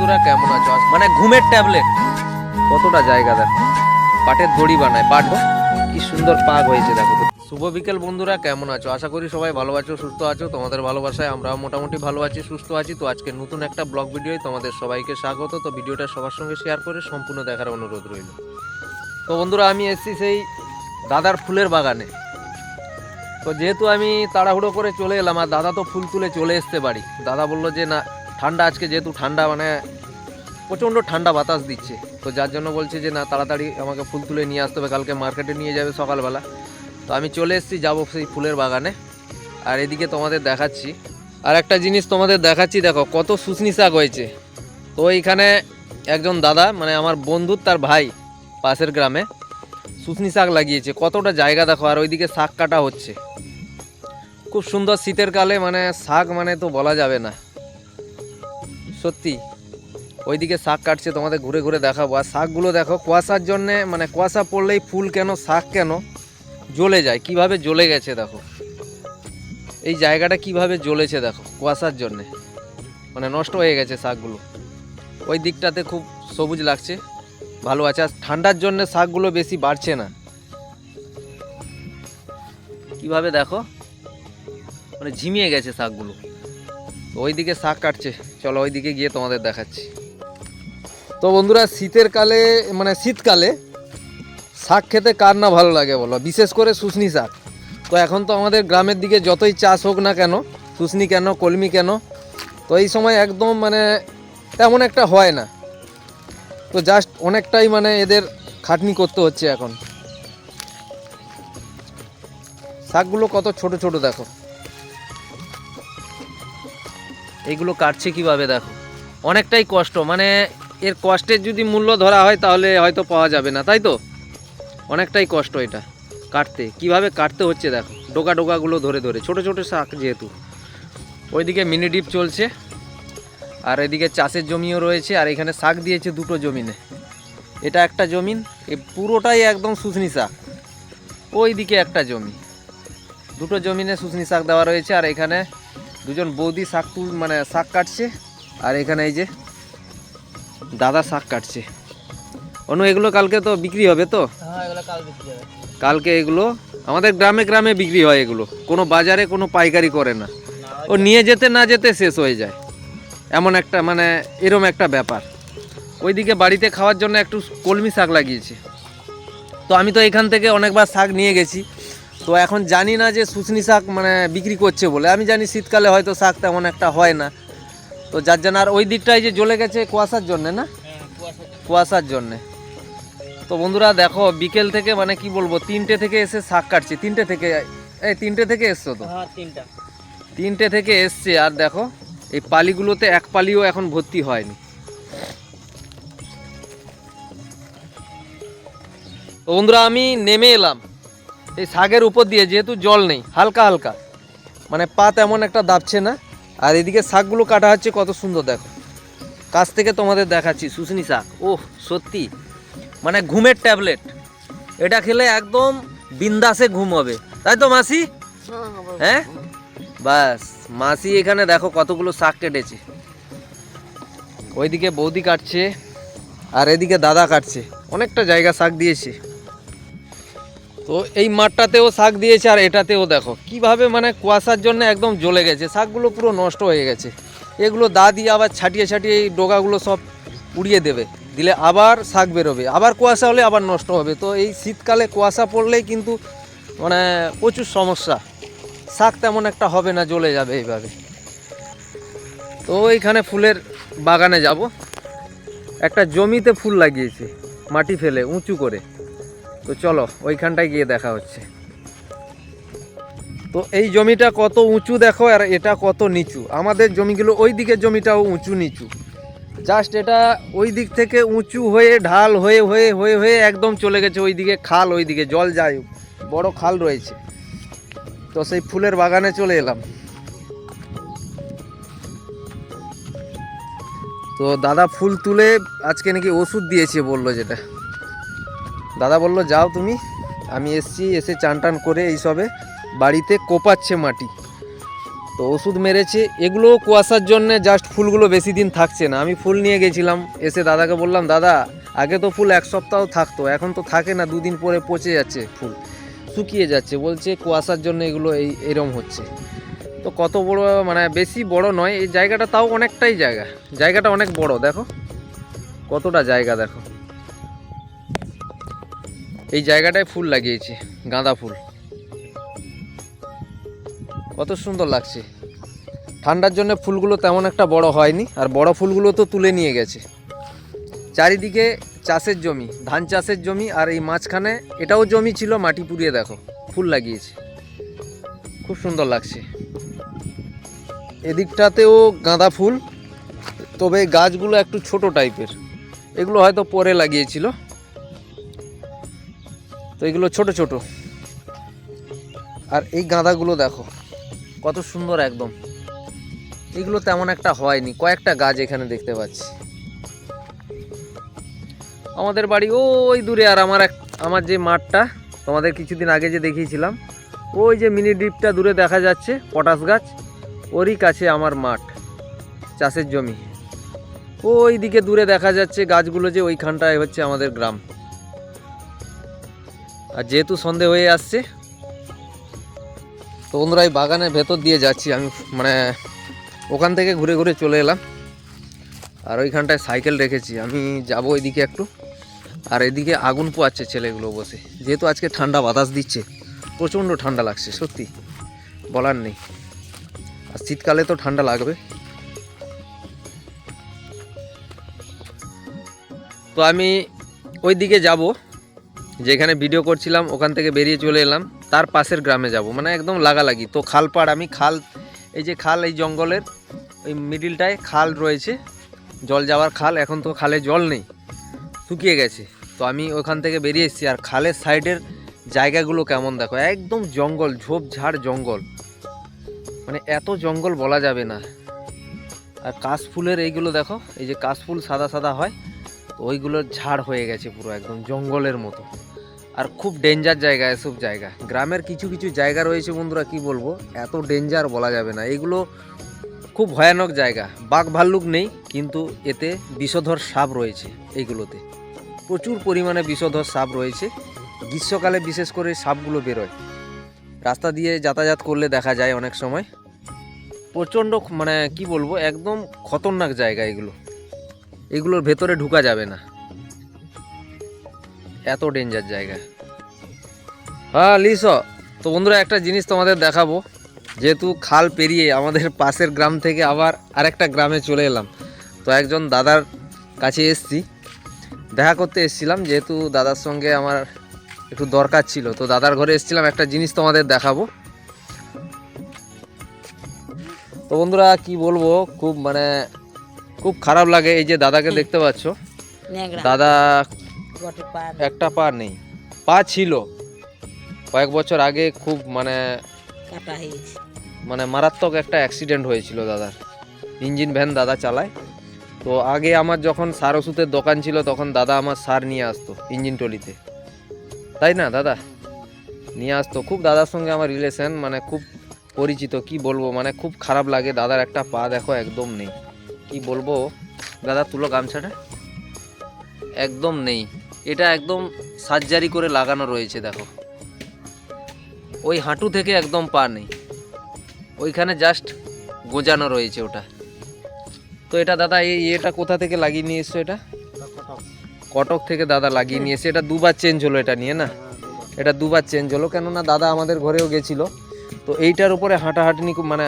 বন্ধুরা কেমন আছো? মানে ঘুমের ট্যাবলেট কতটা জায়গা দেখো, পাটের দড়ি বানায়, পাট কি সুন্দর পাক হয়েছে দেখো। শুভ বিকেল বন্ধুরা, কেমন আছো? আশা করি সবাই ভালো আছো, সুস্থ আছো। তোমাদের ভালোবাসায় আমরাও মোটামুটি ভালো আছি, সুস্থ আছি। তো আজকে নতুন একটা ব্লগ ভিডিওয় তোমাদের সবাইকে স্বাগত। তো ভিডিওটা সবার সঙ্গে শেয়ার করে সম্পূর্ণ দেখার অনুরোধ রইল। তো বন্ধুরা, আমি এসেছি সেই দাদার ফুলের বাগানে। তো যেহেতু আমি তাড়াহুড়ো করে চলে এলাম, আর দাদা তো ফুল তুলে চলে এসছে বাড়ি। দাদা বললো যে না, ঠান্ডা আজকে, যেহেতু ঠান্ডা, মানে প্রচণ্ড ঠান্ডা বাতাস দিচ্ছে, তো যার জন্য বলছে যে না, তাড়াতাড়ি আমাকে ফুল তুলে নিয়ে আসতে হবে, কালকে মার্কেটে নিয়ে যাবে সকালবেলা। তো আমি চলে এসেছি, যাবো সেই ফুলের বাগানে। আর এদিকে তোমাদের দেখাচ্ছি আর একটা জিনিস তোমাদের দেখাচ্ছি, দেখো কত শুশনি শাক হয়েছে। তো এইখানে একজন দাদা, মানে আমার বন্ধুর তার ভাই, পাশের গ্রামে শুশনি শাক লাগিয়েছে। কতটা জায়গা দেখো, আর ওইদিকে শাক কাটা হচ্ছে। খুব সুন্দর শীতের কালে, মানে শাক মানে তো বলা যাবে না, সত্যি। ওইদিকে শাক কাটছে, তোমাদের ঘুরে ঘুরে দেখাবো। আর শাকগুলো দেখো, কুয়াশার জন্যে, মানে কুয়াশা পড়লেই ফুল কেন, শাক কেন জ্বলে যায়, কিভাবে জ্বলে গেছে দেখো। এই জায়গাটা কিভাবে জ্বলেছে দেখো, কুয়াশার জন্যে, মানে নষ্ট হয়ে গেছে শাকগুলো। ওই দিকটাতে খুব সবুজ লাগছে, ভালো আছে। আর ঠান্ডার জন্য শাকগুলো বেশি বাড়ছে না, কিভাবে দেখো, মানে ঝিমিয়ে গেছে শাকগুলো। তো ওইদিকে শাক কাটছে, চলো ওইদিকে গিয়ে তোমাদের দেখাচ্ছি। তো বন্ধুরা, শীতের কালে, মানে শীতকালে শাক খেতে কার না ভালো লাগে বলো, বিশেষ করে শুশনি শাক। তো এখন তো আমাদের গ্রামের দিকে যতই চাষ হোক না কেন, শুশনি কেন, কলমি কেন, তো এই সময় একদম মানে তেমন একটা হয় না। তো জাস্ট অনেকটাই মানে এদের খাটনি করতে হচ্ছে এখন। শাকগুলো কত ছোট ছোট দেখো, এইগুলো কাটছে কিভাবে দেখো, অনেকটাই কষ্ট। মানে এর কষ্টের যদি মূল্য ধরা হয় তাহলে হয়তো পাওয়া যাবে না, তাই তো? অনেকটাই কষ্ট এটা কাটতে, কিভাবে কাটতে হচ্ছে দেখো, ডোকা ডোকাগুলো ধরে ধরে, ছোট ছোট শাক যেহেতু। ওইদিকে মিনি ডিপ চলছে, আর এদিকে চাষের জমিও রয়েছে। আর এখানে শাক দিয়েছে দুটো জমিনে, এটা একটা জমিন, এই পুরোটাই একদম শুশনি শাক। ওইদিকে একটা জমি, দুটো জমিনে শুশনি শাক দেওয়া রয়েছে। আর এখানে দুজন বৌদি শাক মানে শাক কাটছে। আর এখানে এই যে দাদা শাক কাটছে। অনু, এগুলো কালকে তো বিক্রি হবে তো? হ্যাঁ, এগুলো কাল বিক্রি হবে। কালকে এগুলো আমাদের গ্রামে গ্রামে বিক্রি হয়, এগুলো কোনো বাজারে কোনো পাইকারি করে না। ও নিয়ে যেতে না যেতে শেষ হয়ে যায়, এমন একটা, মানে এরম একটা ব্যাপার। ওইদিকে বাড়িতে খাওয়ার জন্য একটু কলমি শাক লাগিয়েছে। তো আমি তো এখান থেকে অনেকবার শাক নিয়ে গেছি, তো এখন জানি না যে শুশনি শাক মানে বিক্রি করছে বলে। আমি জানি শীতকালে হয়তো শাক তেমন একটা হয় না, তো যার জন্য। আর ওই দিকটায় যে জ্বলে গেছে কুয়াশার জন্যে, না কুয়াশার জন্যে। তো বন্ধুরা দেখো, বিকেল থেকে, মানে কি বলবো, 3টে থেকে এসে শাক কাটছি। 3টে থেকে, এই 3টে থেকে এসছো তো? হ্যাঁ, 3টে থেকে এসছে। আর দেখো এই পালিগুলোতে এক পালিও এখন ভর্তি হয়নি। তো বন্ধুরা, আমি নেমে এলাম এই শাকের উপর দিয়ে, যেহেতু জল নেই, হালকা হালকা, মানে পা তেমন একটা দাবছে না। আর এদিকে শাকগুলো কাটা হচ্ছে, কত সুন্দর দেখো, কাছ থেকে তোমাদের দেখাচ্ছি। শুশনি শাক, ওহ সত্যি, মানে ঘুমের ট্যাবলেট। এটা খেলে একদম বিন্দাসে ঘুম হবে, তাই তো মাসি? হ্যাঁ, বাস। মাসি এখানে দেখো কতগুলো শাক কেটেছে, ওইদিকে বৌদি কাটছে, আর এদিকে দাদা কাটছে। অনেকটা জায়গা শাক দিয়েছে। তো এই মাঠটাতেও শাক দিয়েছে, আর এটাতেও দেখো কিভাবে, মানে কুয়াশার জন্য একদম জ্বলে গেছে, শাকগুলো পুরো নষ্ট হয়ে গেছে। এগুলো দা দিয়ে আবার ছাটিয়ে ছাটিয়ে এই ডোকাগুলো সব উড়িয়ে দেবে, দিলে আবার শাক বেরোবে, আবার কুয়াশা হলে আবার নষ্ট হবে। তো এই শীতকালে কুয়াশা পড়লেই কিন্তু মানে প্রচুর সমস্যা, শাক তেমন একটা হবে না, জ্বলে যাবে এইভাবে। তো এইখানে ফুলের বাগানে যাব, একটা জমিতে ফুল লাগিয়েছে মাটি ফেলে উঁচু করে। তো চলো ওইখানটায় গিয়ে দেখা হচ্ছে। তো এই জমিটা কত উঁচু দেখো, আর এটা কত নিচু। আমাদের জমিগুলো, ওই দিকের জমিটাও উঁচু নিচু, জাস্ট এটা ওই দিক থেকে উঁচু হয়ে ঢাল হয়ে হয়ে হয়ে হয়ে একদম চলে গেছে ওইদিকে খাল, ওইদিকে জল যায়, বড় খাল রয়েছে। তো সেই ফুলের বাগানে চলে এলাম। তো দাদা ফুল তুলে আজকে নাকি ওষুধ দিয়েছে বললো, যেটা দাদা বললো যাও তুমি। আমি এসছি, এসে চান টান করে এইসবে বাড়িতে কোপাচ্ছে মাটি। তো ওষুধ মেরেছে, এগুলো কুয়াশার জন্য জাস্ট ফুলগুলো বেশি দিন থাকছে না। আমি ফুল নিয়ে গেছিলাম, এসে দাদাকে বললাম দাদা আগে তো ফুল এক সপ্তাহ থাকতো, এখন তো থাকে না, দুদিন পরে পচে যাচ্ছে, ফুল শুকিয়ে যাচ্ছে। বলছে কুয়াশার জন্য এগুলো এইরকম হচ্ছে। তো কত বড়, মানে বেশি বড় নয় এই জায়গাটা, তাও অনেকটাই জায়গাটা অনেক বড়। দেখো কতটা জায়গা, দেখো এই জায়গাটায় ফুল লাগিয়েছে, গাঁদা ফুল, কত সুন্দর লাগছে। ঠান্ডার জন্য ফুলগুলো তেমন একটা বড় হয়নি, আর বড় ফুলগুলো তো তুলে নিয়ে গেছে। চারিদিকে চাষের জমি, ধান চাষের জমি, আর এই মাঝখানে এটাও জমি ছিল, মাটি পুড়িয়ে দেখো ফুল লাগিয়েছে, খুব সুন্দর লাগছে। এদিকটাতেও গাঁদা ফুল, তবে এই গাছগুলো একটু ছোট টাইপের, এগুলো হয়তো পরে লাগিয়েছিল, তো এগুলো ছোট ছোট। আর এই গাঁদাগুলো দেখো কত সুন্দর একদম, এগুলো তেমন একটা হয়নি, কয়েকটা গাছ এখানে দেখতে পাচ্ছি। আমাদের বাড়ি ওই দূরে, আর আমার যে মাঠটা তোমাদের কিছুদিন আগে যে দেখিয়েছিলাম, ওই যে মিনি দ্বীপটা দূরে দেখা যাচ্ছে, পটাশ গাছ, ওরই কাছে আমার মাঠ, চাষের জমি। ওই দিকে দূরে দেখা যাচ্ছে গাছগুলো, যে ওইখানটায় হচ্ছে আমাদের গ্রাম। আর যেহেতু সন্ধে হয়ে আসছে, তো বন্ধুরা এই বাগানের ভেতর দিয়ে যাচ্ছি আমি, মানে ওখান থেকে ঘুরে ঘুরে চলে এলাম। আর ওইখানটায় সাইকেল রেখেছি, আমি যাব ওইদিকে একটু। আর এদিকে আগুন পোয়াচ্ছে ছেলেগুলো বসে, যেহেতু আজকে ঠান্ডা বাতাস দিচ্ছে, প্রচণ্ড ঠান্ডা লাগছে, সত্যি বলার নেই। আর শীতকালে তো ঠান্ডা লাগবে। তো আমি ওই দিকে যাব, যেখানে ভিডিও করছিলাম ওখান থেকে বেরিয়ে চলে এলাম, তার পাশের গ্রামে যাব, মানে একদম লাগালাগি। তো খালপাড়, আমি খাল, এই যে খাল, এই জঙ্গলের ওই মিডিলটায় খাল রয়েছে, জল যাওয়ার খাল। এখন তো খালে জল নেই, শুকিয়ে গেছে। তো আমি ওখান থেকে বেরিয়ে এসেছি। আর খালের সাইডের জায়গাগুলো কেমন দেখো, একদম জঙ্গল, ঝোপঝাড় জঙ্গল, মানে এত জঙ্গল বলা যাবে না। আর কাশফুলের এইগুলো দেখো, এই যে কাশফুল সাদা সাদা হয়, তো ওইগুলোর ঝাড় হয়ে গেছে পুরো একদম জঙ্গলের মতো। আর খুব ডেঞ্জার জায়গা এসব জায়গা। গ্রামের কিছু কিছু জায়গা রয়েছে বন্ধুরা, কি বলবো, এত ডেঞ্জার বলা যাবে না। এগুলো খুব ভয়ানক জায়গা। বাঘ ভাল্লুক নেই, কিন্তু এতে বিষধর সাপ রয়েছে। এইগুলোতে প্রচুর পরিমাণে বিষধর সাপ রয়েছে। গ্রীষ্মকালে বিশেষ করে সাপগুলো বেরোয়, রাস্তা দিয়ে যাতায়াত করলে দেখা যায় অনেক সময়। প্রচণ্ড, মানে কি বলবো, একদম খতরনাক জায়গা এগুলোর ভেতরে ঢুকা যাবে না, এত ডেঞ্জার জায়গা। হ্যাঁ লিস। তো বন্ধুরা একটা জিনিস তোমাদের দেখাবো, যেহেতু খাল পেরিয়ে আমাদের পাশের গ্রাম থেকে আবার আরেকটা গ্রামে চলে এলাম, তো একজন দাদার কাছে এসছি, দেখা করতে এসেছিলাম, যেহেতু দাদার সঙ্গে আমার একটু দরকার ছিল, তো দাদার ঘরে এসেছিলাম। একটা জিনিস তোমাদের দেখাবো। তো বন্ধুরা কি বলবো, খুব খারাপ লাগে। এই যে দাদাকে দেখতে পাচ্ছ, দাদা একটা পা নেই, পা ছিল কয়েক বছর আগে, খুব মানে মারাত্মক একটা অ্যাক্সিডেন্ট হয়েছিল দাদার। ইঞ্জিন ভ্যান দাদা চালায়। তো আগে আমার যখন সার ওষুধের দোকান ছিল, তখন দাদা আমার সার নিয়ে আসতো ইঞ্জিন টলিতে, তাই না দাদা নিয়ে আসতো। খুব দাদার সঙ্গে আমার রিলেশন, মানে খুব পরিচিত, কি বলবো, মানে খুব খারাপ লাগে। দাদার একটা পা দেখো একদম নেই, কি বলবো। দাদা তুলো গামছাটা, একদম নেই, এটা একদম সার্জারি করে লাগানো রয়েছে দেখো। ওই হাঁটু থেকে একদম পা নেই, ওইখানে জাস্ট গোজানো রয়েছে ওটা। তো এটা দাদা এটা কোথা থেকে লাগিয়ে নিয়ে এসছো? এটা কটক থেকে দাদা লাগিয়ে নিয়ে এসে, এটা দুবার চেঞ্জ হলো এটা নিয়ে, না এটা দুবার চেঞ্জ হলো। কেননা দাদা আমাদের ঘরেও গেছিল, তো এইটার উপরে হাঁটাহাঁটি মানে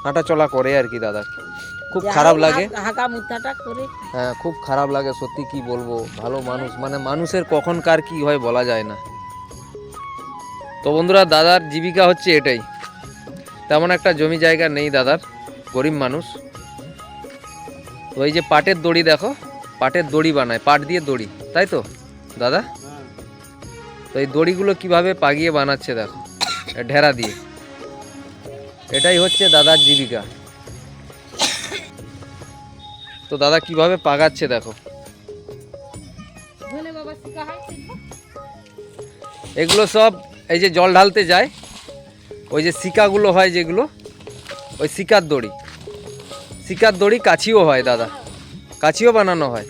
হাঁটা চলা করে আর কি। দাদা খুব খারাপ লাগে, হ্যাঁ খুব খারাপ লাগে সত্যি, কি বলবো। ভালো মানুষ, মানে মানুষের কখন কার কি হয় বলা যায় না। তো বন্ধুরা দাদার জীবিকা হচ্ছে এটাই, তেমন একটা জমি জায়গা নেই দাদার, গরিব মানুষ। তো এই যে পাটের দড়ি দেখো, পাটের দড়ি বানায়, পাট দিয়ে দড়ি, তাই তো দাদা? তো এই দড়িগুলো কিভাবে পাগিয়ে বানাচ্ছে দেখো, ঢেরা দিয়ে। এটাই হচ্ছে দাদার জীবিকা। তো দাদা কিভাবে পাগাচ্ছে দেখো। এগুলো সব এই যে জল ঢালতে যায়, ওই যে শিকাগুলো হয় যেগুলো, ওই শিকার দড়ি কাছিও হয় দাদা, কাছিও বানানো হয়।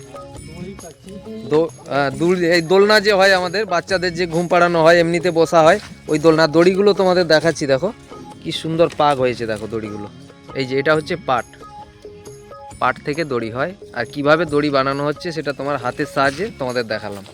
এই দোলনা যে হয় আমাদের বাচ্চাদের যে ঘুম পাড়ানো হয়, এমনিতে বসা হয়, ওই দোলনা দড়িগুলো তোমাদের দেখাচ্ছি। দেখো কি সুন্দর পাগ হয়েছে, দেখো দড়িগুলো। এই যে এটা হচ্ছে পাট থেকে দড়ি হয়, আর কিভাবে দড়ি বানানো হচ্ছে সেটা তোমার হাতের সাহায্যে তোমাদের দেখালাম।